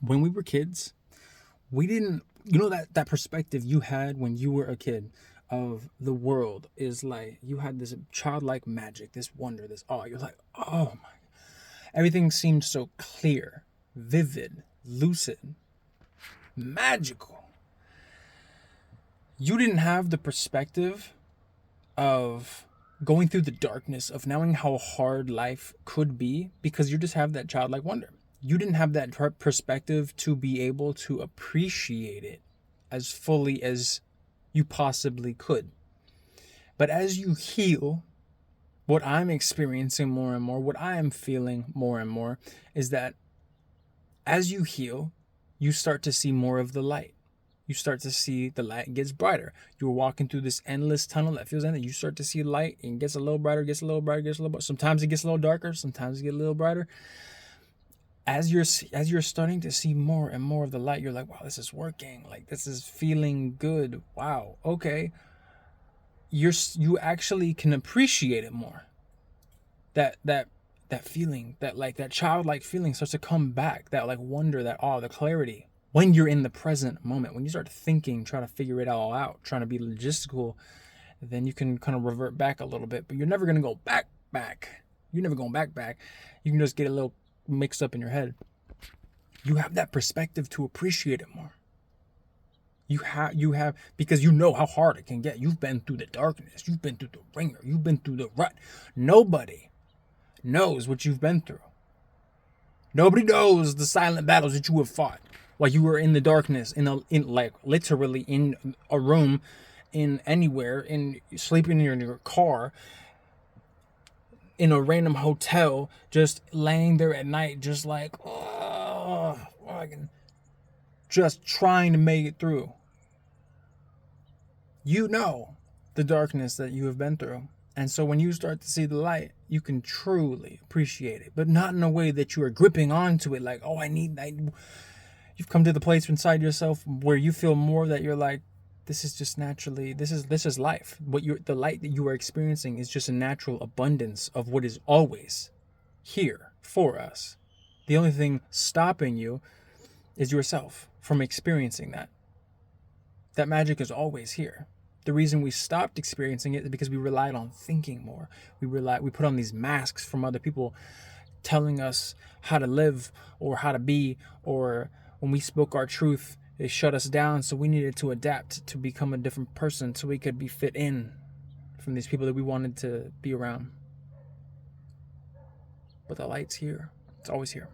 When we were kids, we didn't, that perspective you had when you were a kid of the world is like, you had this childlike magic, this wonder, this awe. You're like, oh my, everything seemed so clear, vivid, lucid, magical. You didn't have the perspective of going through the darkness of knowing how hard life could be, because you just have that childlike wonder. You didn't have that perspective to be able to appreciate it as fully as you possibly could. But as you heal, what I'm experiencing more and more, what I am feeling more and more, is that as you heal, you start to see more of the light. You start to see the light gets brighter. You're walking through this endless tunnel that feels endless. You start to see light and it gets a little brighter, gets a little brighter, gets a little brighter. Sometimes it gets a little darker, sometimes it gets a little brighter. As you're starting to see more and more of the light, you're like, wow, this is working. Like, this is feeling good. Wow, okay. You actually can appreciate it more. That feeling, that childlike feeling starts to come back. That like wonder, that awe, the clarity. When you're in the present moment, when you start thinking, trying to figure it all out, trying to be logistical, then you can kind of revert back a little bit. But you're never gonna go back. You're never going back. You can just get a little mixed up in your head. You have that perspective to appreciate it more. You have because you know how hard it can get. You've been through the darkness. You've been through the ringer. You've been through the rut. Nobody knows what you've been through. Nobody knows the silent battles that you have fought while you were in the darkness, in like literally in a room, in anywhere, in sleeping in your car, in a random hotel, just laying there at night, just like, oh, just trying to make it through. You know the darkness that you have been through. And so when you start to see the light, you can truly appreciate it, but not in a way that you are gripping onto it like, oh, you've come to the place inside yourself where you feel more that you're like, this is just naturally, this is life. The light that you are experiencing is just a natural abundance of what is always here for us. The only thing stopping you is yourself from experiencing that. That magic is always here. The reason we stopped experiencing it is because we relied on thinking more. We put on these masks from other people telling us how to live or how to be, or when we spoke our truth, it shut us down. So we needed to adapt to become a different person so we could be fit in from these people that we wanted to be around. But the light's here. It's always here.